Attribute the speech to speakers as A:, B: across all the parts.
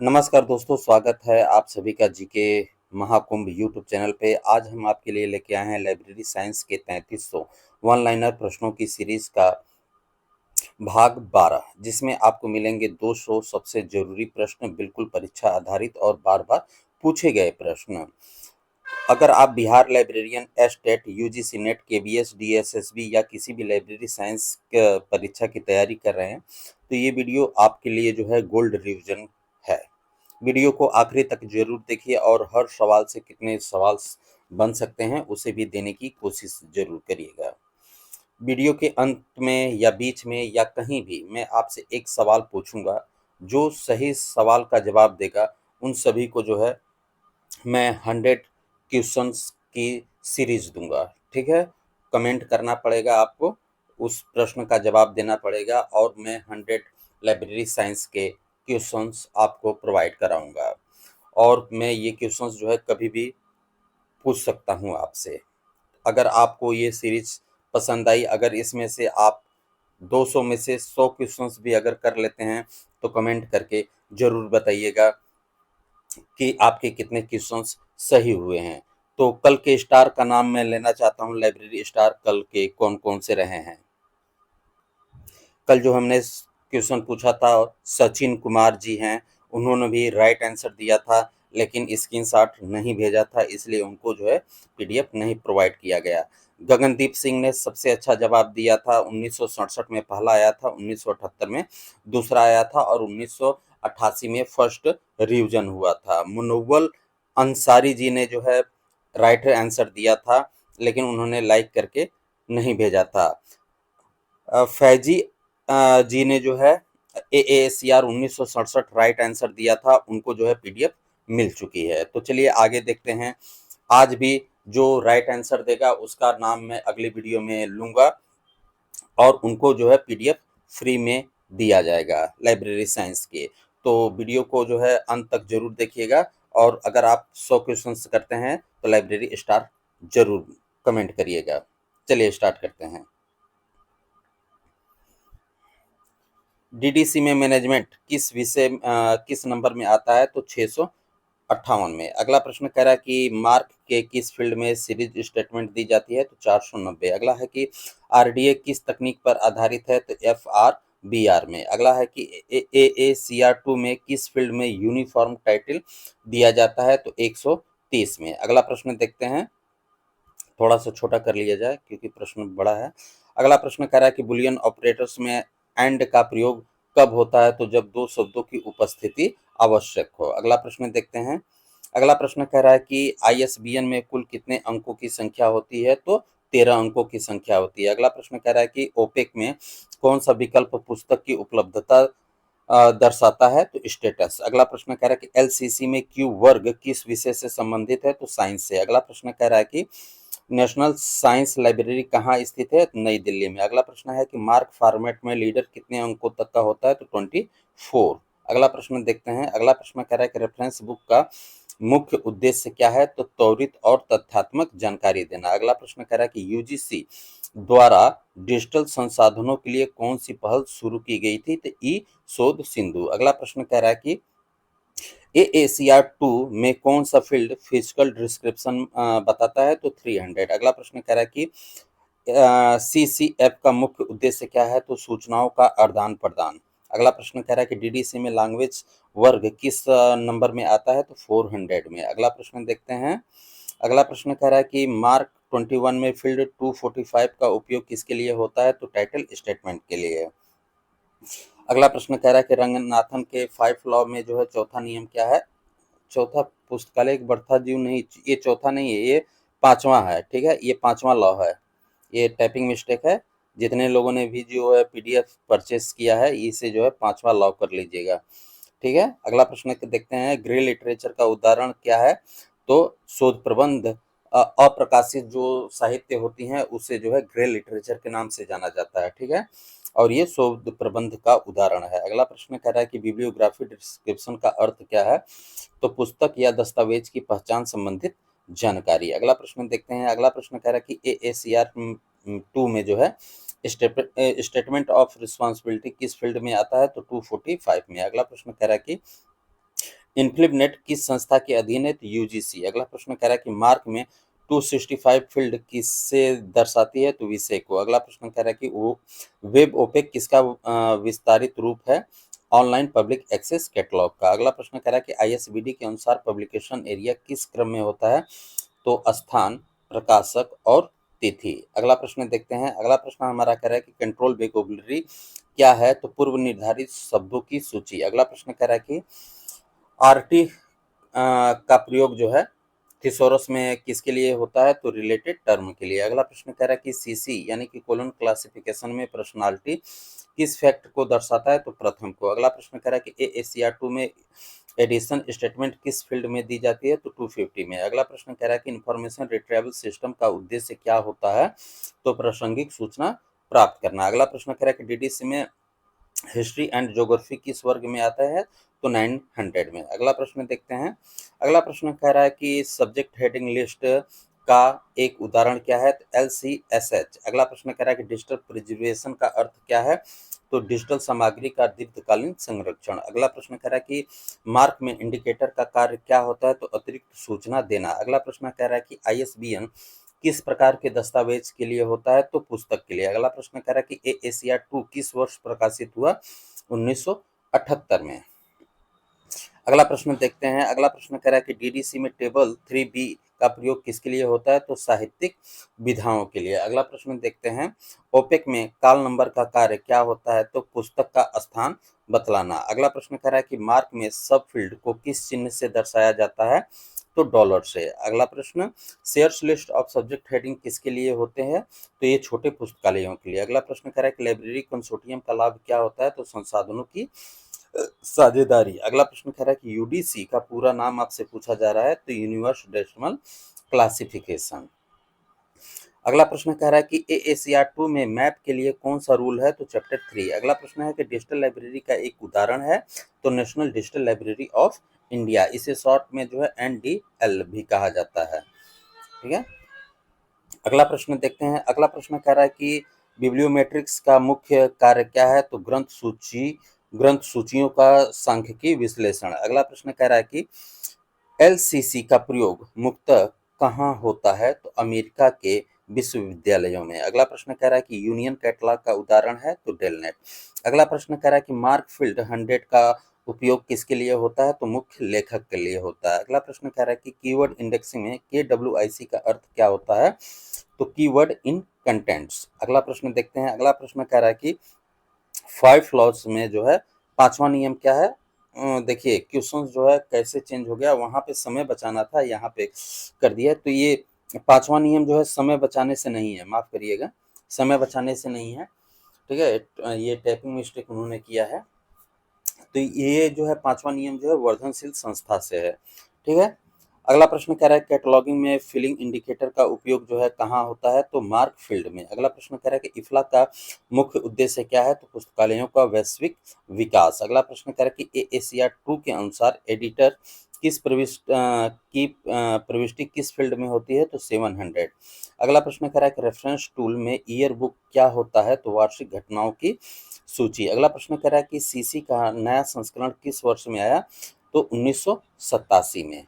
A: नमस्कार दोस्तों, स्वागत है आप सभी का जीके महाकुंभ यूट्यूब चैनल पे। आज हम आपके लिए लेके आए हैं लाइब्रेरी साइंस के 3300 वन लाइनर प्रश्नों की सीरीज का भाग 12, जिसमें आपको मिलेंगे 200 सबसे जरूरी प्रश्न, बिल्कुल परीक्षा आधारित और बार बार पूछे गए प्रश्न। अगर आप Bihar librarian, estate, UGC net, KBS, DSSB या किसी भी लाइब्रेरी साइंस परीक्षा की तैयारी कर रहे हैं तो ये वीडियो आपके लिए जो है गोल्ड रिवीजन है। वीडियो को आखिरी तक जरूर देखिए और हर सवाल से कितने सवाल बन सकते हैं उसे भी देने की कोशिश जरूर करिएगा। वीडियो के अंत में या बीच में या कहीं भी मैं आपसे एक सवाल पूछूंगा। जो सही सवाल का जवाब देगा उन सभी को जो है मैं 100 क्वेश्चंस की सीरीज दूंगा। ठीक है, कमेंट करना पड़ेगा आपको, उस प्रश्न का जवाब देना पड़ेगा और मैं 100 लाइब्रेरी साइंस के क्वेश्चंस आपको प्रोवाइड कराऊंगा। और मैं ये क्वेश्चंस जो है कभी भी पूछ सकता हूँ आपसे। अगर आपको ये सीरीज पसंद आई, अगर इसमें से आप 200 में से 100 क्वेश्चंस भी अगर कर लेते हैं तो कमेंट करके जरूर बताइएगा कि आपके कितने क्वेश्चंस सही हुए हैं। तो कल के स्टार का नाम मैं लेना चाहता हूँ। लाइब्रेरी स्टार कल के कौन कौन से रहे हैं? कल जो हमने क्वेश्चन पूछा था, सचिन कुमार जी हैं, उन्होंने भी राइट आंसर दिया था, लेकिन स्क्रीनशॉट नहीं भेजा था, इसलिए उनको जो है पीडीएफ नहीं प्रोवाइड किया गया। गगनदीप सिंह ने सबसे अच्छा जवाब दिया था। 1967 में पहला आया था, 1978 में दूसरा आया था और 1988 में फर्स्ट रिवीजन हुआ था। मुनव्वल अंसारी जी ने जो है राइट आंसर दिया था, लेकिन उन्होंने लाइक करके नहीं भेजा था। फैजी जी ने जो है AASER 1967 राइट आंसर दिया था, उनको जो है पीडीएफ मिल चुकी है। तो चलिए आगे देखते हैं। आज भी जो राइट आंसर देगा उसका नाम मैं अगली वीडियो में लूंगा और उनको जो है पीडीएफ फ्री में दिया जाएगा लाइब्रेरी साइंस के। तो वीडियो को जो है अंत तक जरूर देखिएगा और अगर आप 100 क्वेश्चंस करते हैं तो लाइब्रेरी स्टार जरूर कमेंट करिएगा। चलिए स्टार्ट करते हैं। डीडीसी में मैनेजमेंट किस विषय किस नंबर में आता है? तो 658 में। अगला प्रश्न कह रहा है कि मार्क के किस फील्ड में सीरीज स्टेटमेंट दी जाती है? तो 490। अगला है कि आरडीए किस तकनीक पर आधारित है? तो FRBR में। अगला है कि AACR2 में किस फील्ड में यूनिफॉर्म टाइटल दिया जाता है? तो 130 में। अगला प्रश्न देखते हैं, थोड़ा सा छोटा कर लिया जाए क्योंकि प्रश्न बड़ा है। अगला प्रश्न कह रहा है कि बुलियन ऑपरेटर्स में एंड का प्रयोग कब होता है? तो जब दो शब्दों की उपस्थिति आवश्यक हो। अगला प्रश्न देखते हैं। अगला प्रश्न कह रहा है कि ISBN में कुल कितने अंकों की संख्या होती है? तो 13 अंकों की संख्या होती है। अगला प्रश्न कह रहा है कि ओपेक में कौन सा विकल्प पुस्तक की उपलब्धता दर्शाता है? तो स्टेटस। अगला प्रश्न कह रहा है कि LCC में क्यू वर्ग किस विषय से संबंधित है? तो साइंस से। अगला प्रश्न कह रहा है कि नेशनल साइंस लाइब्रेरी कहाँ स्थित है? तो नई दिल्ली में। अगला प्रश्न है कि मार्क फॉर्मेट में लीडर कितने अंकों तक का होता है? तो 24। अगला प्रश्न देखते हैं। अगला प्रश्न कह रहा है कि रेफरेंस बुक का मुख्य उद्देश्य क्या है? तो त्वरित और तथ्यात्मक जानकारी देना। अगला प्रश्न कह रहा है कि यूजीसी द्वारा डिजिटल संसाधनों के लिए कौन सी पहल शुरू की गई थी? तो ई शोध सिंधु। अगला प्रश्न कह रहा है कि AACR2 में कौन सा फील्ड फिजिकल डिस्क्रिप्शन बताता है? तो 300। अगला प्रश्न कह रहा है कि CCF का मुख्य उद्देश्य क्या है? तो सूचनाओं का आदान प्रदान। अगला प्रश्न कह रहा है कि डीडीसी में लैंग्वेज वर्ग किस नंबर में आता है? तो 400 में। अगला प्रश्न देखते हैं। अगला प्रश्न कह रहा है कि मार्क 21 में फील्ड 245 का उपयोग किसके लिए होता है? तो टाइटल स्टेटमेंट के लिए। अगला प्रश्न कह रहा है कि रंगनाथन के 5 लॉ में जो है चौथा नियम क्या है? चौथा पुस्तकालय एक बढ़ता जीव नहीं, ये चौथा नहीं है, ये पांचवा है। ठीक है, ये पांचवा लॉ है। ये टाइपिंग मिस्टेक है। जितने लोगों ने भी जो है पीडीएफ परचेस किया है, इसे जो है पांचवा लॉ कर लीजिएगा। ठीक है, अगला प्रश्न देखते हैं। ग्रे लिटरेचर का उदाहरण क्या है? तो शोध प्रबंध, अप्रकाशित जो साहित्य होती हैं उसे जो है ग्रे लिटरेचर के नाम से जाना जाता है। ठीक है, और ये शोध प्रबंध का उदाहरण है। अगला प्रश्न कह रहा है कि बिब्लियोग्राफी डिस्क्रिप्शन का अर्थ क्या है? तो पुस्तक या दस्तावेज की पहचान संबंधित जानकारी। अगला प्रश्न देखते हैं। अगला प्रश्न कह रहा है कि AACR2 में जो है स्टेटमेंट ऑफ रिस्पॉन्सिबिलिटी किस फील्ड में आता है? तो 245 में। अगला प्रश्न कह रहा है कि इन्फिनिबनेट किस संस्था के अधीन है? तो यूजीसी। अगला प्रश्न कह रहा है कि मार्क में 265 फील्ड किससे दर्शाती है? तो विषय को। अगला प्रश्न कह रहा है कि वो वेब ओपेक किसका विस्तारित रूप है? ऑनलाइन पब्लिक एक्सेस कैटलॉग का। अगला प्रश्न कह रहा है कि आईएसबीडी के अनुसार पब्लिकेशन एरिया किस क्रम में होता है? तो स्थान, प्रकाशक और तिथि। अगला प्रश्न देखते हैं। अगला प्रश्न हमारा कह रहा है कि कंट्रोल वोकैबुलरी क्या है? तो पूर्व निर्धारित शब्दों की सूची। अगला प्रश्न कह रहा है कि आरटी का प्रयोग जो है थिसॉरस में किसके लिए होता है? तो रिलेटेड टर्म के लिए। अगला प्रश्न कह रहा है कि सीसी यानी कि कोलन क्लासिफिकेशन में पर्सनालिटी किस फैक्ट को दर्शाता है? तो प्रथम को। अगला प्रश्न कह रहा है कि एएसीआर 2 में एडिशन स्टेटमेंट किस फील्ड में दी जाती है? तो 250 में। अगला प्रश्न कह रहा है कि इंफॉर्मेशन रिट्रीवल सिस्टम का उद्देश्य क्या होता है? तो प्रासंगिक सूचना प्राप्त करना। अगला प्रश्न कह रहा है कि डीडीसी में हिस्ट्री एंड ज्योग्राफी किस वर्ग में आता है? तो 900 में। अगला प्रश्न देखते हैं। अगला प्रश्न कह रहा है कि सब्जेक्ट हेडिंग लिस्ट का एक उदाहरण क्या है? तो LCSH। अगला प्रश्न कह रहा है कि डिजिटल प्रिजर्वेशन का अर्थ क्या है? तो डिजिटल सामग्री का दीर्घकालीन संरक्षण। अगला प्रश्न कह रहा है कि मार्क में इंडिकेटर का कार्य क्या होता है? तो अतिरिक्त सूचना देना। अगला प्रश्न कह रहा है कि ISBN किस प्रकार के दस्तावेज के लिए होता है? तो पुस्तक के लिए। अगला प्रश्न कह रहा है कि एएसिया 2 किस वर्ष प्रकाशित हुआ? 1978 में। अगला प्रश्न देखते हैं। अगला प्रश्न कह रहा है कि डीडीसी में टेबल 3B का प्रयोग किसके लिए होता है? तो साहित्यिक विधाओं के लिए। अगला प्रश्न देखते हैं। ओपेक में काल नंबर का कार्य क्या होता है? तो पुस्तक का स्थान बतलाना। अगला प्रश्न कह रहा है कि मार्क में सब फील्ड को किस चिन्ह से दर्शाया जाता है? तो डॉलर से। अगला प्रश्न shares list of subject heading किसके लिए होते हैं? तो ये छोटे पुस्तकालयों के लिए। अगला प्रश्न कह रहा है कि लाइब्रेरी कंसोर्टियम का लाभ क्या होता है? तो संसाधनों की साझेदारी। अगला प्रश्न कह रहा है कि यूडीसी का पूरा नाम आपसे पूछा जा रहा है? तो यूनिवर्स डेसिमल क्लासिफिकेशन। अगला प्रश्न कह रहा है कि एएसीआर 2 में मैप के लिए कौन सा रूल है? तो चैप्टर 3। अगला प्रश्न है कि डिजिटल लाइब्रेरी का एक उदाहरण है? तो national digital library of India. इसे शॉर्ट में जो है NDL भी कहा जाता है। ठीक है। अगला प्रश्न देखते हैं। अगला प्रश्न कह रहा है कि बिब्लियोमेट्रिक्स का मुख्य कार्य क्या है? तो ग्रंथ सूचियों का सांख्यिकी विश्लेषण। अगला प्रश्न कह रहा है कि LCC का प्रयोग मुख्यतः कहाँ होता है? तो अमेरिका के विश्वविद्यालयों में। अगला प्रश्न कह रहा है कि यूनियन कैटलॉग का उदाहरण है? तो डेलनेट। अगला प्रश्न कह रहा है कि मार्क फील्ड 100 का उपयोग किसके लिए होता है? तो मुख्य लेखक के लिए होता है। अगला प्रश्न कह रहा है कि कीवर्ड इंडेक्सिंग में KWIC का अर्थ क्या होता है? तो कीवर्ड इन कंटेंट्स। अगला प्रश्न देखते हैं। अगला प्रश्न कह रहा है कि 5 लॉज में जो है 5वां नियम क्या है? देखिए क्वेश्चन जो है कैसे चेंज हो गया, वहां पे समय बचाना था, यहाँ पे कर दिया। तो ये 5वां नियम जो है समय बचाने से नहीं है, माफ करिएगा, समय बचाने से नहीं है। ठीक है, ये टाइपिंग मिस्टेक उन्होंने किया है। तो ये जो है 5वां नियम जो है वर्धनशील संस्था से है। ठीक है। अगला प्रश्न कह रहा है कैटलॉगिंग में फिलिंग इंडिकेटर का उपयोग जो है कहाँ होता है? तो मार्क फील्ड में। अगला प्रश्न कह रहा है कि इफ्ला का मुख्य उद्देश्य क्या है? तो पुस्तकालयों का वैश्विक विकास। अगला प्रश्न कह रहा है कि एएसिया 2 के अनुसार एडिटर प्रविष्टि किस फील्ड में होती है? तो 700। अगला प्रश्न कह रहा है कि रेफरेंस टूल में ईयर बुक क्या होता है? तो वार्षिक घटनाओं की सूची। अगला प्रश्न कह रहा है कि सीसी का नया संस्करण किस वर्ष में आया? तो 1987 में।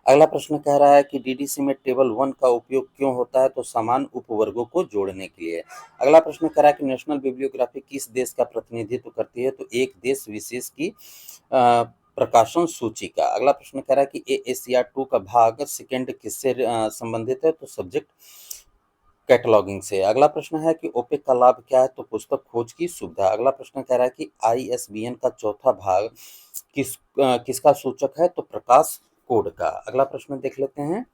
A: अगला प्रश्न कह रहा है कि डीडीसी में टेबल 1 का उपयोग क्यों होता है? तो समान उपवर्गों को जोड़ने के लिए। अगला प्रश्न कह रहा है कि नेशनल बिब्लियोग्राफी किस देश का प्रतिनिधित्व करती है? तो एक देश विशेष की प्रकाशन सूची का। अगला प्रश्न कह रहा है कि एएसिया 2 का भाग सेकेंड किससे संबंधित है? तो सब्जेक्ट कैटलॉगिंग से। अगला प्रश्न है कि ओपेक का लाभ क्या है? तो पुस्तक खोज की सुविधा। अगला प्रश्न कह रहा है कि आईएसबीएन का चौथा भाग किसका सूचक है? तो प्रकाश कोड का। अगला प्रश्न देख लेते हैं।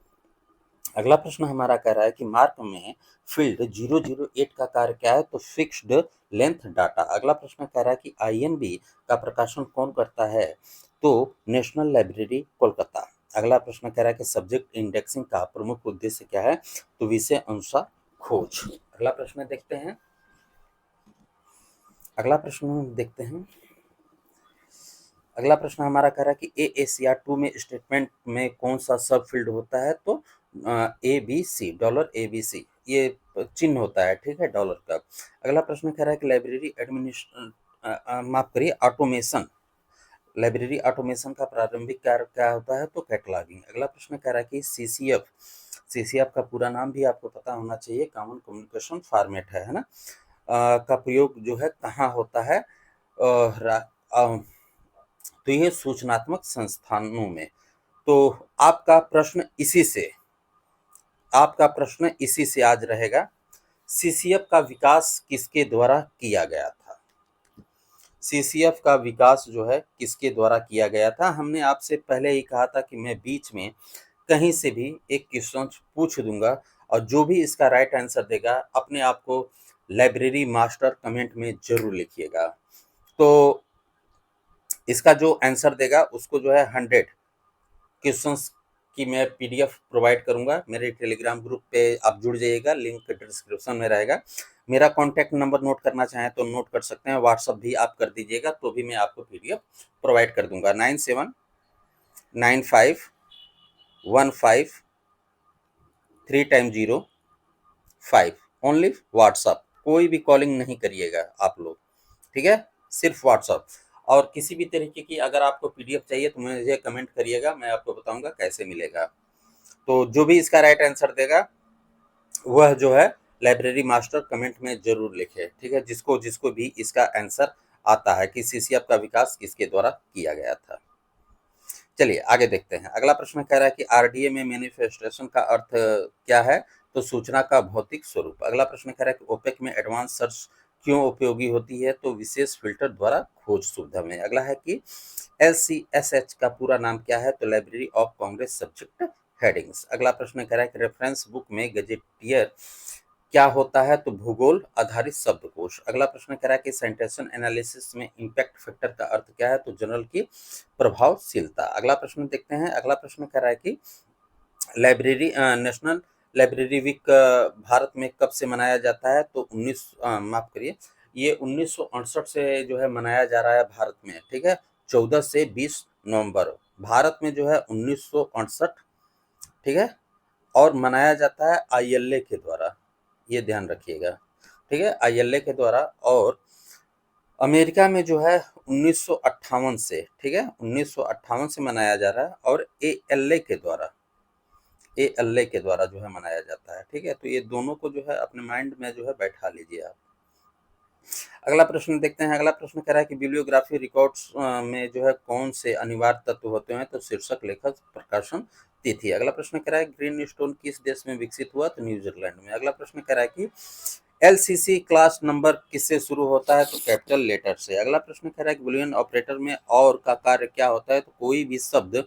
A: अगला प्रश्न हमारा कह रहा है कि मार्क में फील्ड 008 का कार्य क्या है? तो फिक्स्ड लेंथ डाटा। अगला प्रश्न कह रहा है कि आईएनबी का प्रकाशन कौन करता है? तो नेशनल लाइब्रेरी कोलकाता। अगला प्रश्न कह रहा है कि सब्जेक्ट इंडेक्सिंग का प्रमुख उद्देश्य क्या है? तो विषय अनुसार खोज। अगला प्रश्न देखते हैं। अगला प्रश्न देखते हैं। अगला प्रश्न हमारा कह रहा है कि एएसिया 2 में स्टेटमेंट में कौन सा सब फील्ड होता है? तो ABC, $ABC, ये चिन्ह होता है। ठीक है, डॉलर का। अगला प्रश्न कह रहा है कि लाइब्रेरी माफ करिए, ऑटोमेशन लाइब्रेरी ऑटोमेशन का प्रारंभिक कार्य क्या होता है? तो कैटलॉगिंग। अगला प्रश्न कह रहा है कि सीसीएफ, सीसीएफ का पूरा नाम भी आपको पता होना चाहिए, कॉमन कम्युनिकेशन फॉर्मेट है ना? का प्रयोग जो है कहाँ होता है? तो ये सूचनात्मक संस्थानों में। तो आपका प्रश्न इसी से आपका प्रश्न इसी से आज रहेगा, सीसीएफ का विकास किसके द्वारा किया गया था? सीसीएफ का विकास जो है किसके द्वारा किया गया था? हमने आपसे पहले ही कहा था कि मैं बीच में कहीं से भी एक क्वेश्चन पूछ दूंगा और जो भी इसका राइट आंसर देगा अपने आप को लाइब्रेरी मास्टर कमेंट में जरूर लिखिएगा। तो इसका जो आंसर देगा उसको जो है 100 क्वेश्चंस की मैं पीडीएफ प्रोवाइड करूंगा। मेरे टेलीग्राम ग्रुप पे आप जुड़ जाइएगा, लिंक डिस्क्रिप्शन में रहेगा। मेरा कॉन्टैक्ट नंबर नोट करना चाहें तो नोट कर सकते हैं, व्हाट्सअप भी आप कर दीजिएगा तो भी मैं आपको पीडीएफ प्रोवाइड कर दूंगा। 979515 3 टाइम 0 5 ओनली व्हाट्सअप। कोई भी कॉलिंग नहीं करिएगा आप लोग, ठीक है? सिर्फ व्हाट्सअप। और किसी भी तरीके की अगर आपको पीडीएफ चाहिए तो मुझे कमेंट करिएगा, मैं आपको बताऊंगा कैसे मिलेगा। तो जो भी इसका राइट आंसर देगा वह जो है लाइब्रेरी मास्टर कमेंट में जरूर लिखे, ठीक है? जिसको जिसको भी इसका आंसर आता है कि सीसीएफ का विकास किसके द्वारा किया गया था। चलिए आगे देखते हैं। अगला प्रश्न कह रहा है कि आरडीए में मैनिफेस्टेशन का अर्थ क्या है? तो सूचना का भौतिक स्वरूप। अगला प्रश्न कह रहा है कि ओपेक में एडवांस सर्च क्यों उपयोगी होती है? तो विशेष फिल्टर द्वारा खोज सुविधा में। अगला है कि एलसीएसएच का पूरा नाम क्या है? तो library of Congress subject headings. अगला प्रश्न कह रहा है कि रेफरेंस बुक में गजेटियर क्या होता है? तो भूगोल आधारित शब्दकोश। अगला प्रश्न कह रहा है कि सेंटेंशन एनालिसिस में इंपैक्ट फैक्टर का अर्थ क्या है? तो जनरल की प्रभावशीलता। अगला प्रश्न देखते हैं। अगला प्रश्न कह रहा है कि library national library week Bharat में कब से मनाया जाता है? तो माफ करिए, ये 1968 से जो है मनाया जा रहा है भारत में, ठीक है? 14 से 20 नवंबर भारत में जो है 1968, ठीक है? और मनाया जाता है आईएलए के द्वारा, ये ध्यान रखिएगा, ठीक है? आईएलए के द्वारा। और अमेरिका में जो है 1958 से, ठीक है? 1958 से मनाया जा रहा है और एएलए के द्वारा जो है मनाया जाता है, ठीक है? तो ये दोनों को जो है अपने माइंड में जो है बैठा लीजिए आप। अगला प्रश्न देखते हैं। अगला प्रश्न कह रहा है कि बिब्लियोग्राफी रिकॉर्ड्स में जो है कौन से अनिवार्य तत्व होते हैं? तो शीर्षक, लेखक, प्रकाशन, तिथि। अगला प्रश्न कह रहा है ग्रीन स्टोन किस देश में विकसित हुआ? तो न्यूजीलैंड में। अगला प्रश्न कह रहा है कि एलसीसी क्लास नंबर किससे शुरू होता है? तो कैपिटल लेटर से। अगला प्रश्न कह रहा है कि बुलियन ऑपरेटर में और का कार्य क्या होता है? तो कोई भी शब्द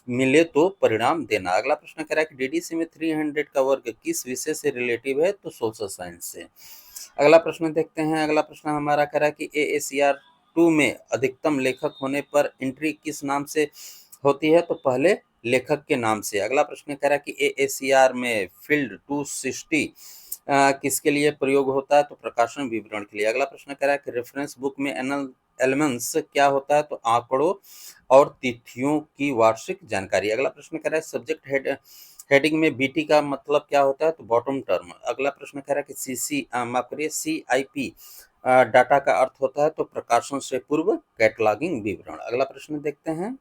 A: मिले तो परिणाम देना। अगला प्रश्न कह रहा है कि डीडीसी में 300 का वर्ग किस विषय से रिलेटिव है? तो सोशल साइंस से। अगला प्रश्न देखते हैं। अगला प्रश्न हमारा कह रहा है कि एएसीआर 2 में अधिकतम लेखक होने पर एंट्री किस नाम से होती है? तो पहले लेखक के नाम से। अगला प्रश्न कह रहा है कि एएसीआर में फील्ड 260 किसके लिए प्रयोग होता है? तो प्रकाशन विवरण के लिए। अगला प्रश्न कह रहा है कि रेफरेंस बुक में एलिमेंट्स क्या होता है? तो आंकड़ों और तिथियों की वार्षिक जानकारी। अगला प्रश्न कह रहा है सब्जेक्ट हेडिंग में बीटी का मतलब क्या होता है? तो बॉटम टर्म। अगला प्रश्न कह रहा है कि माफ करिए, सीआईपी डाटा का अर्थ होता है तो प्रकाशन से पूर्व कैटलॉगिंग विवरण। अगला प्रश्न देखते हैं।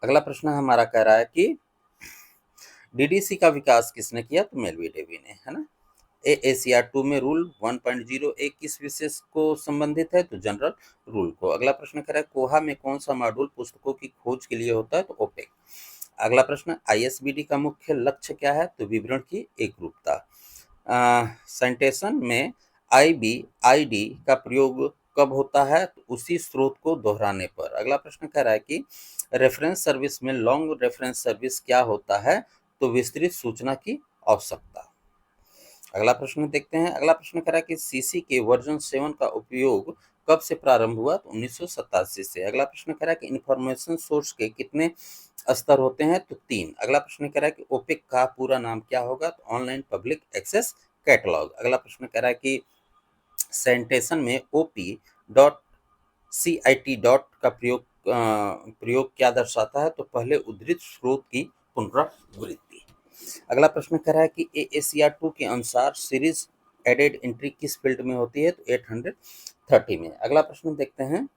A: अगला प्रश्न हमारा कह रहा है कि डीडीसी का विकास किसने किया? तो मेलवी डेवी ने, है ना? एएसीआर 2 में रूल 1.01 किस विशेष को संबंधित है? तो जनरल रूल को। अगला प्रश्न कह रहा है कोहा में कौन सा मॉड्यूल पुस्तकों की खोज के लिए होता है? तो ओपेक। अगला प्रश्न आईएसबीडी का मुख्य लक्ष्य क्या है? तो विवरण की एकरूपता। साइटेशन में आईबीआईडी का प्रयोग कब होता है? तो उसी स्रोत को दोहराने पर। अगला प्रश्न कह रहा है कि रेफरेंस सर्विस में लॉन्ग रेफरेंस सर्विस क्या होता है? तो विस्तृत सूचना की आवश्यकता। अगला प्रश्न देखते हैं। अगला प्रश्न कह रहा है कि सीसी के वर्जन 7 का उपयोग कब से प्रारंभ हुआ? तो 1987 से। अगला प्रश्न कह रहा है कि इंफॉर्मेशन सोर्स के कितने स्तर होते हैं? तो 3। अगला प्रश्न कह रहा है कि ओपेक का पूरा नाम क्या होगा? तो ऑनलाइन पब्लिक एक्सेस कैटलॉग। अगला प्रश्न कह रहा है कि सेंटेशन में ओपी डॉट सीआईटी डॉट का प्रयोग क्या दर्शाता है? तो पहले उद्धृत स्रोत की पुनरावृत्ति। अगला प्रश्न कह रहा है कि एएसीआर 2 के अनुसार सीरीज एडेड एंट्री किस फील्ड में होती है? तो 830 में। अगला प्रश्न देखते हैं।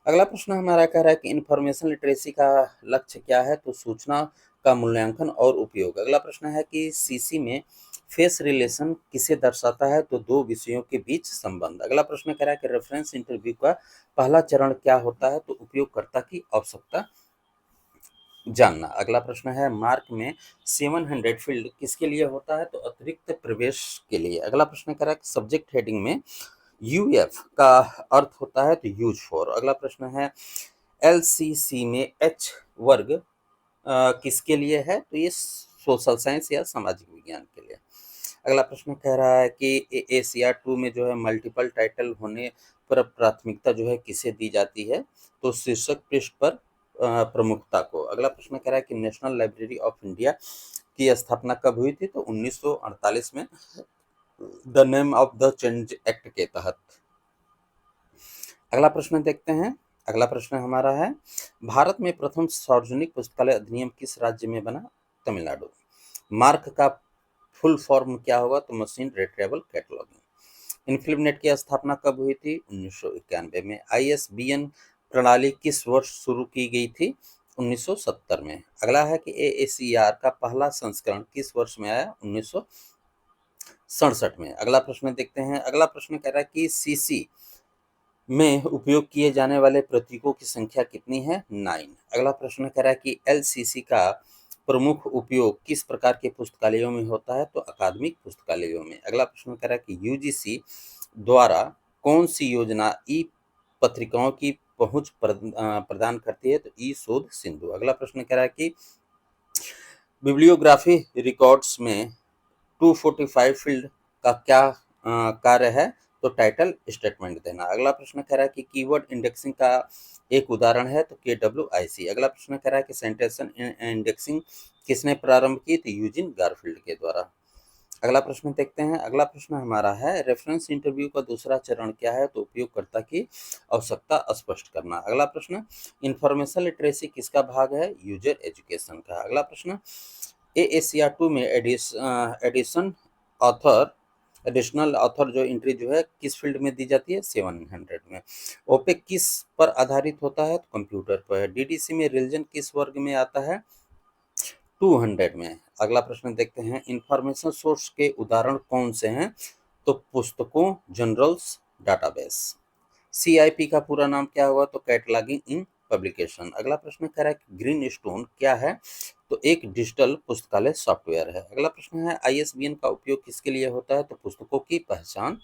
A: अगला प्रश्न हमारा कह रहा है कि इंफॉर्मेशन लिटरेसी का लक्ष्य क्या है? तो सूचना का मूल्यांकन और उपयोग। अगला प्रश्न है कि सीसी में फेस रिलेशन किसे दर्शाता है? तो दो विषयों के बीच संबंध। अगला प्रश्न कह रहा है कि रेफरेंस इंटरव्यू का पहला चरण क्या होता है? तो उपयोगकर्ता की आवश्यकता जानना। अगला प्रश्न है मार्क में 700 फील्ड किसके लिए होता है? तो अतिरिक्त प्रवेश के लिए। अगला प्रश्न कह रहा है कि सब्जेक्ट हेडिंग में यूएफ का अर्थ होता है तो यूज फॉर। अगला प्रश्न है एलसीसी में एच वर्ग किसके लिए है? तो ये सोशल साइंस या सामाजिक विज्ञान के लिए। अगला प्रश्न कह रहा है कि एशिया 2 में जो है मल्टीपल टाइटल होने पर प्राथमिकता जो है किसे दी जाती है? तो शीर्षक पृष्ठ पर प्रमुखता को। अगला प्रश्न कह रहा है कि नेशनल लाइब्रेरी ऑफ इंडिया की स्थापना कब हुई थी? तो 1948 में the name of the change act के तहत। अगला प्रश्न देखते हैं। अगला प्रश्न हमारा है भारत में प्रथम सार्वजनिक पुस्तकालय अधिनियम किस राज्य में बना? तमिलनाडु। मार्क का फुल फॉर्म क्या होगा? तो मशीन रिट्रीवेबल कैटलॉगिंग। इन्फिल्मनेट की स्थापना कब हुई थी? 1991 में। आईएसबीएन प्रणाली किस वर्ष शुरू की गई थी? 1970 में। अगला है कि एएसीआर का पहला संस्करण किस वर्ष में आया? 1967 में। अगला प्रश्न देखते हैं। अगला प्रश्न कह रहा है कि सीसी में उपयोग किए जाने वाले प्रतीकों की संख्या कितनी है? 9। अगला प्रश्न कह रहा है कि एलसीसी का प्रमुख उपयोग किस प्रकार के पुस्तकालयों में होता है? तो अकादमिक पुस्तकालयों में। अगला प्रश्न कह रहा है कि यूजीसी द्वारा कौन सी योजना ई पत्रिकाओं की पहुंच प्रदान करती है? तो ई शोध सिंधु। अगला प्रश्न कह रहा है कि बिब्लियोग्राफी रिकॉर्ड्स में 245 फील्ड का क्या कार्य है? तो टाइटल स्टेटमेंट देना। अगला प्रश्न कह रहा है कि कीवर्ड इंडेक्सिंग का एक उदाहरण है तो KWIC। अगला प्रश्न कह रहा है कि सेंटेंशन इंडेक्सिंग किसने प्रारंभ की? तो यूजिन गारफील्ड के द्वारा। अगला प्रश्न देखते हैं। अगला प्रश्न हमारा है रेफरेंस इंटरव्यू का दूसरा चरण क्या है? तो उपयोगकर्ता की आवश्यकता स्पष्ट करना। अगला प्रश्न इंफॉर्मेशन लिटरेसी किसका भाग है? यूजर एजुकेशन का। अगला प्रश्न एएसिया 2 में एडिशन ऑथर एडिशनल ऑथर जो एंट्री जो है किस फील्ड में दी जाती है? 700 में। ओपेक किस पर आधारित होता है? तो कंप्यूटर पर। डीडीसी में रिलीजन किस वर्ग में आता है? 200 में। अगला प्रश्न देखते हैं इंफॉर्मेशन सोर्स के उदाहरण कौन से हैं? तो पुस्तकों, जर्नल्स, डाटाबेस। सीआईपी का पूरा नाम क्या होगा? तो कैटलॉगिंग इन पब्लिकेशन। अगला प्रश्न कह रहा है कि ग्रीन स्टोन क्या है? तो एक डिजिटल पुस्तकालय सॉफ्टवेयर है। अगला प्रश्न है आईएसबीएन का उपयोग किसके लिए होता है? तो पुस्तकों की पहचान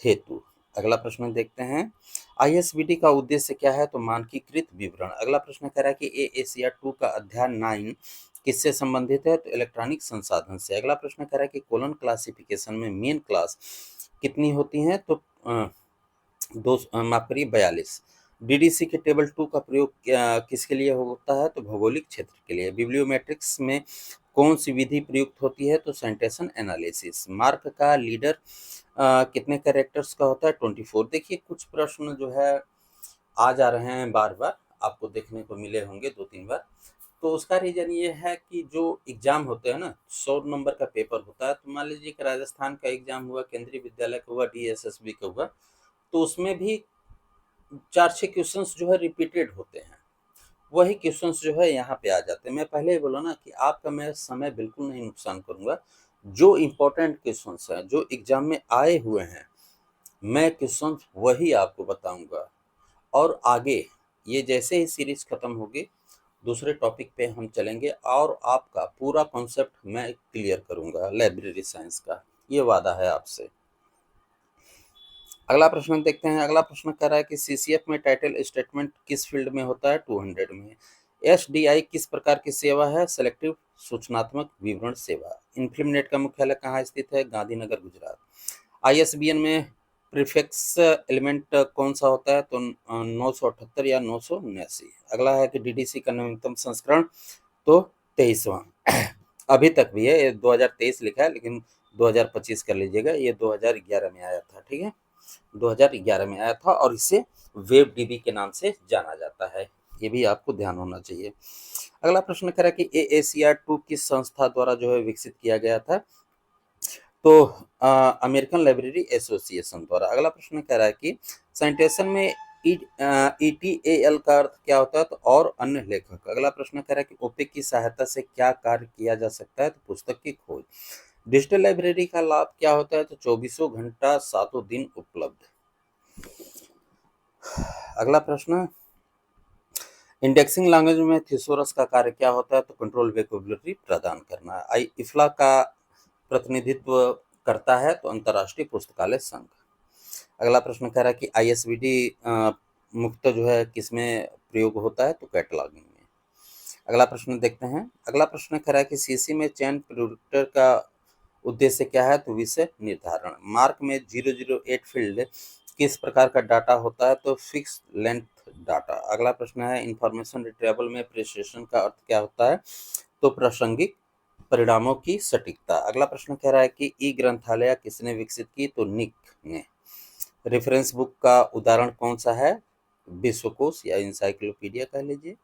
A: हेतु। अगला प्रश्न देखते हैं आईएसबीटी का उद्देश्य क्या है? तो मानकीकृत विवरण। अगला प्रश्न कह रहा है कि एएसिया 2 का अध्याय 9 किससे संबंधित है? तो इलेक्ट्रॉनिक संसाधन से। अगला प्रश्न कह रहा है कि कोलन क्लासिफिकेशन में मेन क्लास कितनी होती हैं? तो माफ करिए 42। डीडीसी के टेबल 2 का प्रयोग किसके लिए होता है? तो भौगोलिक क्षेत्र के लिए। बिब्लियोमेट्रिक्स में कौन सी विधि प्रयुक्त होती है? तो सेंटेशन एनालिसिस। मार्क का लीडर कितने कैरेक्टर्स का होता है? 24। देखिए कुछ प्रश्न जो है आ जा रहे हैं बार बार, आपको देखने को मिले होंगे 2-3 बार। तो उसका रीजन ये है कि जो एग्जाम होते हैं ना 100 नंबर का पेपर होता है। तो मान लीजिए कि राजस्थान का एग्जाम हुआ, केंद्रीय विद्यालय का हुआ, डीएसएसबी का हुआ, तो उसमें भी 4-6 क्वेश्चंस जो है रिपीटेड होते हैं। वही क्वेश्चंस जो है यहाँ पे आ जाते हैं। मैं पहले ही बोला ना कि आपका मैं समय बिल्कुल नहीं नुकसान करूंगा। जो इम्पोर्टेंट क्वेश्चंस हैं, जो एग्जाम में आए हुए हैं, मैं क्वेश्चंस वही आपको बताऊंगा। और आगे ये जैसे ही सीरीज खत्म होगी दूसरे टॉपिक पे हम चलेंगे और आपका पूरा कॉन्सेप्ट मैं क्लियर करूंगा लाइब्रेरी साइंस का, ये वादा है आपसे। अगला प्रश्न देखते हैं। अगला प्रश्न कह रहा है कि सीसीएफ में टाइटल स्टेटमेंट किस फील्ड में होता है? 200 में। एसडीआई किस प्रकार की सेवा है? सेलेक्टिव सूचनात्मक विवरण सेवा। इन्फिल्मनेट का मुख्यालय कहाँ स्थित है? गांधीनगर, गुजरात। आईएसबीएन में प्रीफिक्स एलिमेंट कौन सा होता है? तो 978 या 979। अगला है कि डीडीसी का नवीनतम संस्करण तो 23वां अभी तक भी है। ये 2023 लिखा है लेकिन 2025 कर लीजिएगा, ये 2011 में आया था। ठीक है, 2011 में आया था और इसे वेब डीबी के नाम से जाना जाता है, ये भी आपको ध्यान होना चाहिए। अगला प्रश्न कह रहा है कि एएसिया 2 किस संस्था द्वारा जो है विकसित किया गया था? तो अमेरिकन लाइब्रेरी एसोसिएशन द्वारा। अगला प्रश्न कह रहा है कि साइटेशन में ETAL का अर्थ क्या होता है? तो और अन्य लेखक। अगला प्रश्न कह रहा है कि ओपेक की सहायता से क्या कार्य किया जा सकता है? तो पुस्तक की खोज। डिजिटल लाइब्रेरी का लाभ क्या होता है? तो 24 घंटा 7 दिन उपलब्ध। अगला प्रश्न, इंडेक्सिंग लैंग्वेज में थिसोरस का कार्य क्या होता है? तो कंट्रोल वोकैबुलरी प्रदान करना। इफ्ला का प्रतिनिधित्व करता है? तो अंतर्राष्ट्रीय पुस्तकालय संघ। अगला प्रश्न कह रहा है कि ISBN मुक्त जो है किसमें प्रयोग होता है? तो कैटलॉगिंग में। अगला प्रश्न देखते हैं। अगला प्रश्न कह रहा है कि सीसी में चयन प्रिडिक्टर का उद्देश्य क्या है? तो विषय निर्धारण। मार्क में 008 फील्ड किस प्रकार का डाटा होता है? तो फिक्स लेंथ डाटा। अगला प्रश्न है, इंफॉर्मेशन रिट्रीवल में प्रिसिशन का अर्थ क्या होता है? तो प्रासंगिक परिणामों की सटीकता। अगला प्रश्न कह रहा है कि ई ग्रंथालय किसने विकसित की? तो निक ने। रेफरेंस बुक का उदाहरण कौन सा है? विश्वकोश या इंसाइक्लोपीडिया कह लीजिए।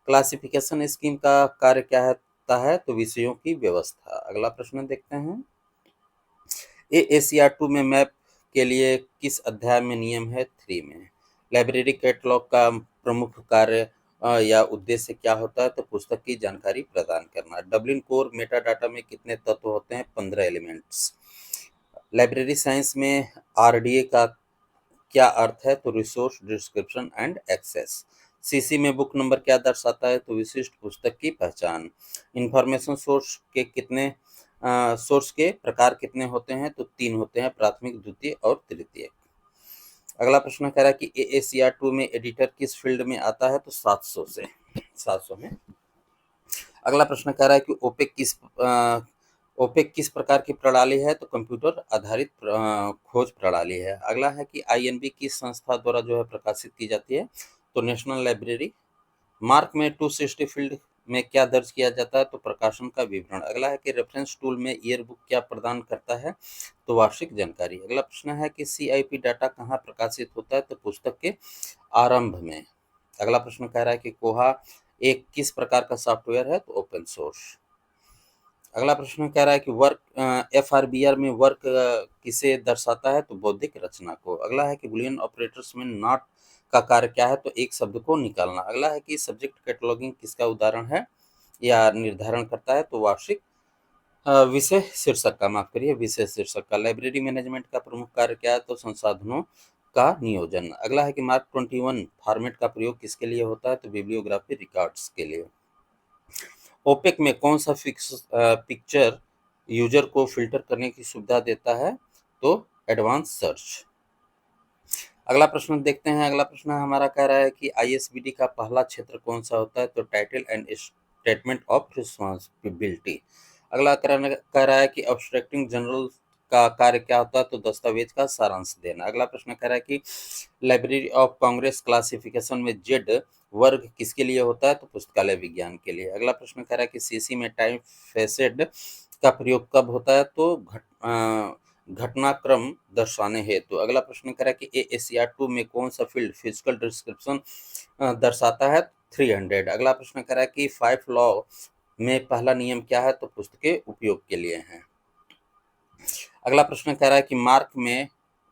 A: क्लासिफिकेशन स्कीम का कार्य क्या होता है? तो विषयों की व्यवस्था। अगला प्रश्न देखते हैं। AACR 2 में मैप के लिए किस अध्याय में नियम है? 3 में। लाइब्रेरी कैटलॉग का प्रमुख कार्य या उद्देश्य क्या होता है? तो पुस्तक की जानकारी प्रदान करना। डब्लिन कोर मेटा डाटा में कितने तत्व होते हैं? 15 एलिमेंट्स। लाइब्रेरी साइंस में RDA का क्या अर्थ है? तो resource description and access. CC में बुक नंबर क्या दर्शाता है? तो विशिष्ट पुस्तक की पहचान। इंफॉर्मेशन सोर्स के प्रकार कितने होते हैं? तो 3 होते हैं, प्राथमिक, द्वितीय और तृतीय। अगला प्रश्न कह रहा है कि AACR 2 में एडिटर किस फील्ड में आता है? तो 700 में। अगला प्रश्न कह रहा है कि ओपेक किस प्रकार की प्रणाली है? तो कंप्यूटर आधारित खोज प्रणाली है। अगला है कि INB किस संस्था द्वारा जो है प्रकाशित की जाती है? तो नेशनल लाइब्रेरी। मार्क में 260 फील्ड में क्या दर्ज किया जाता है? तो प्रकाशन का विवरण। अगला है कि रेफरेंस टूल में ईयर बुक क्या प्रदान करता है? तो वार्षिक जानकारी। अगला प्रश्न है कि CIP डाटा कहाँ प्रकाशित होता है? तो पुस्तक के आरंभ में। अगला प्रश्न कह रहा है कि कोहा एक किस प्रकार का सॉफ्टवेयर है? तो ओपन सोर्स। अगला प्रश्न कह रहा है कि वर्क FRBR में वर्क किसे दर्शाता है? तो बौद्धिक रचना को। अगला है कि बुलियन ऑपरेटर्स में नॉट का कार्य क्या है? तो एक शब्द को निकालना। अगला है कि सब्जेक्ट कैटलॉगिंग किसका उदाहरण है या निर्धारण करता है? तो वार्षिक विषय शीर्षक का, माफ करिए, विषय शीर्षक का। लाइब्रेरी मैनेजमेंट का प्रमुख कार्य क्या है? तो संसाधनों का नियोजन। अगला है कि मार्क 21 फॉर्मेट का प्रयोग किसके लिए होता है? तो बिब्लियोग्राफी रिकॉर्ड्स के लिए। ओपेक में कौन सा पिक्चर यूजर को फिल्टर करने की सुविधा देता है? तो एडवांस सर्च। अगला प्रश्न देखते हैं। अगला प्रश्न हमारा कह रहा है कि ISBD का पहला क्षेत्र कौन सा होता है? तो title and statement of responsibility. अगला कह रहा है कि अब्स्ट्रैक्टिंग जनरल का कार्य क्या होता है? तो दस्तावेज का सारांश देना। अगला प्रश्न कह रहा है कि लाइब्रेरी ऑफ कांग्रेस क्लासिफिकेशन में जेड वर्ग किसके लिए होता है? तो पुस्तकालय विज्ञान के लिए। अगला प्रश्न कह रहा है कि सीसी में टाइम फेसेड का प्रयोग कब होता है? तो घटनाक्रम दर्शाने हेतु। अगला प्रश्न कह रहा है कि AACR 2 में कौन सा फील्ड फिजिकल डिस्क्रिप्शन दर्शाता है? 300। अगला प्रश्न कह रहा है कि 5 लॉ में पहला नियम क्या है? तो पुस्तकें उपयोग के लिए हैं। अगला प्रश्न कह रहा है कि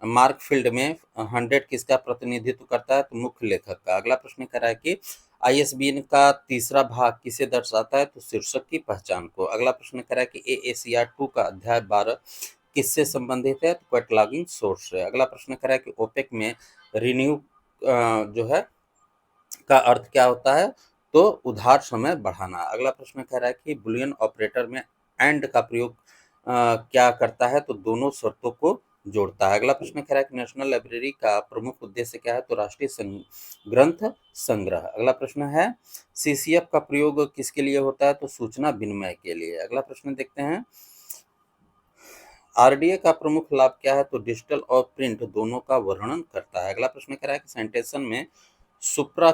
A: मार्क फील्ड में 100 किसका प्रतिनिधित्व करता है? तो मुख्य लेखक का। अगला प्रश्न कह रहा है कि ISBN का तीसरा भाग किसे दर्शाता है? तो शीर्षक की पहचान को। अगला प्रश्न कह रहा है कि AACR 2 का अध्याय 12 किससे संबंधित है? तो कैटलॉगिंग सोर्स है। अगला प्रश्न कह रहा है कि ओपेक में रिन्यू जो है का अर्थ क्या होता है? तो उधार समय बढ़ाना। अगला प्रश्न कह रहा है कि बुलियन ऑपरेटर में एंड का प्रयोग क्या करता है? तो दोनों शर्तों को जोड़ता है। अगला प्रश्न कह रहा है कि नेशनल लाइब्रेरी का प्रमुख उद्देश्य क्या है? तो राष्ट्रीय ग्रंथ संग्रह। अगला प्रश्न है CCF का प्रयोग किसके लिए होता है? तो सूचना विनिमय के लिए। अगला प्रश्न देखते हैं। RDA का प्रमुख लाभ क्या है? तो डिजिटल और प्रिंट दोनों का वर्णन करता है। अगला प्रश्न कह रहा है कि सेंटेशन में सुप्रा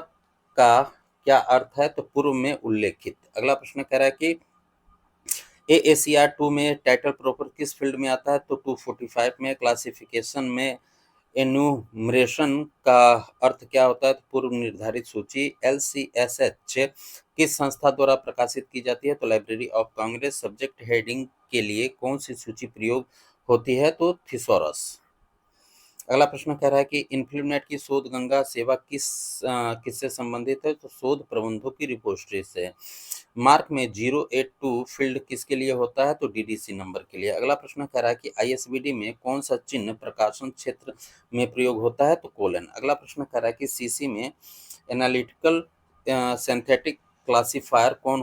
A: का क्या अर्थ है? तो पूर्व में उल्लेखित। अगला प्रश्न कह रहा है कि AACR 2 में टाइटल प्रॉपर किस फील्ड में आता है? तो 245 में। क्लासिफिकेशन में एन्यूमरेशन का अर्थ क्या होता है? तो पूर्व निर्धारित सूची। LCSH किस संस्था द्वारा प्रकाशित की जाती है? तो library of Congress. Subject heading के लिए कौन सी सूची प्रयोग होती है? तो थिसॉरस। अगला प्रश्न कह रहा है कि इन्फिलनेट की शोध गंगा सेवा किससे संबंधित है? तो शोध प्रबंधों की रिपोजिटरी से। मार्क में 082 फील्ड किसके लिए होता है? तो डीडीसी नंबर के लिए। अगला प्रश्न कह रहा है कि आईएसबीडी में कौन सा चिन्ह प्रकाशन क्षेत्र में प्रयोग होता है? तो कोलन। अगला प्रश्न कह रहा है कि सीसी में एनालिटिकल सिंथेटिक क्लासिफायर कौन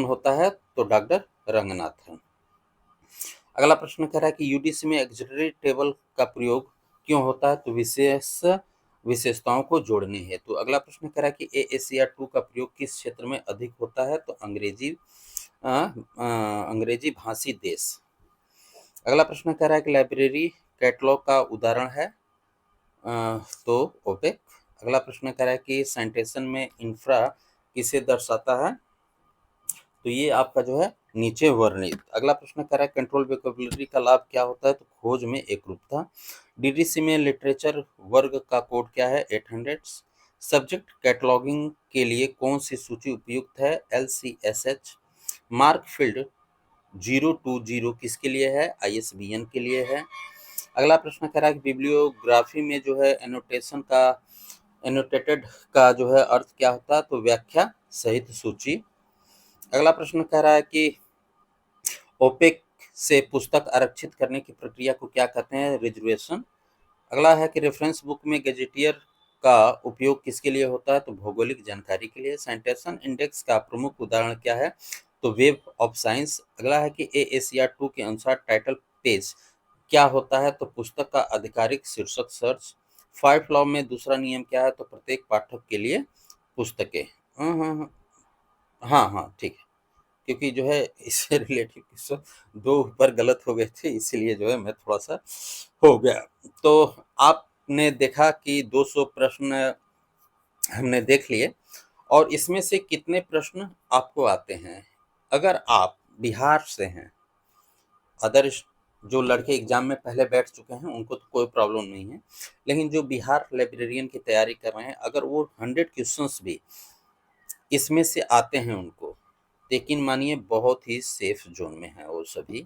A: होता है? तो डॉक्टर रंगनाथन। अगला प्रश्न कह रहा है कि यूडीसी में ऑक्सिलरी टेबल का प्रयोग क्यों होता है? तो विशेषताओं को जोड़ने हेतु। अगला प्रश्न कह रहा है कि AACR2 का प्रयोग किस क्षेत्र में अधिक होता है? तो अंग्रेजी भाषी देश। अगला प्रश्न कह रहा है कि लाइब्रेरी कैटलॉग का उदाहरण है? तो ओपेक। अगला प्रश्न कह रहा है कि साइटेशन में इंफ्रा किसे दर्शाता है? तो ये आपका जो है नीचे वर्णित। अगला प्रश्न कर रहा है कंट्रोल वोकैबुलरी का लाभ क्या होता है? तो खोज में एकरूपता। डीडीसी में लिटरेचर वर्ग का कोड क्या है? 800। सब्जेक्ट कैटलॉगिंग के लिए कौन सी सूची उपयुक्त है? LCSH। मार्क फील्ड 020 किसके लिए है? ISBN के लिए है। अगला प्रश्न कह रहा है कि बिब्लियोग्राफी में जो है एनोटेटेड का जो है अर्थ क्या होता है? तो व्याख्या सहित सूची। अगला प्रश्न कह रहा है कि ओपेक से पुस्तक आरक्षित करने की प्रक्रिया को क्या कहते हैं? रिजर्वेशन। अगला है कि रेफरेंस बुक में गजेटियर का उपयोग किसके लिए होता है? तो भौगोलिक जानकारी के लिए। साइटेशन इंडेक्स का प्रमुख उदाहरण क्या है? तो वेब ऑफ साइंस। अगला है कि AACR2 के अनुसार टाइटल पेज क्या होता है? तो पुस्तक का आधिकारिक शीर्षक सर्च। 5 लॉ में दूसरा नियम क्या है? तो प्रत्येक पाठक के लिए पुस्तकें। हाँ हाँ हाँ हाँ हाँ, ठीक है। क्योंकि जो है इससे रिलेटेड क्वेश्चन 2 ऊपर गलत हो गए थे, इसीलिए जो है मैं थोड़ा-सा हो गया। तो आपने देखा कि 200 प्रश्न हमने देख लिए और इसमें से कितने प्रश्न आपको आते हैं? अगर आप बिहार से हैं, अदर जो लड़के एग्ज़ाम में पहले बैठ चुके हैं, उनको तो कोई प्रॉब्लम नहीं है। लेकिन जो बिहार लाइब्रेरियन की तैयारी कर रहे हैं, अगर वो 100 क्वेश्चन्स भी इसमें से आते हैं उनको, लेकिन मानिए बहुत ही सेफ जोन में है वो सभी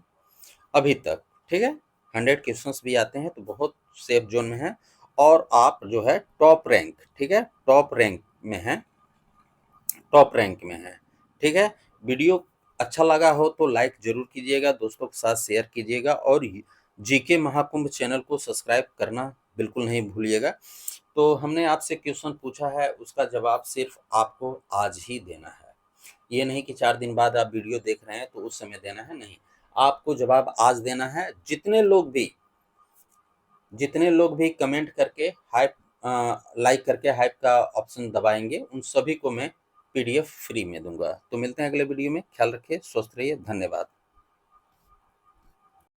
A: अभी तक, ठीक है? 100 क्वेश्चंस भी आते हैं तो बहुत सेफ जोन में है और आप जो है टॉप रैंक, ठीक है? टॉप रैंक में है, ठीक है? वीडियो अच्छा लगा हो तो लाइक ज़रूर कीजिएगा, दोस्तों के साथ शेयर कीजिएगा और जीके महाकुंभ चैनल को सब्सक्राइब करना बिल्कुल नहीं भूलिएगा। तो हमने आपसे क्वेश्चन पूछा है, उसका जवाब सिर्फ़ आपको आज ही देना है। ये नहीं कि 4 दिन बाद आप वीडियो देख रहे हैं तो उस समय देना है, नहीं। आपको जवाब आज देना है। जितने लोग भी कमेंट करके लाइक करके हाइप का ऑप्शन दबाएँगे, उन सभी को मैं पीडीएफ फ्री में दूँगा। तो मिलते हैं अगले वीडियो में। ख्याल रखिए, स्वस्थ रहिए, धन्यवाद।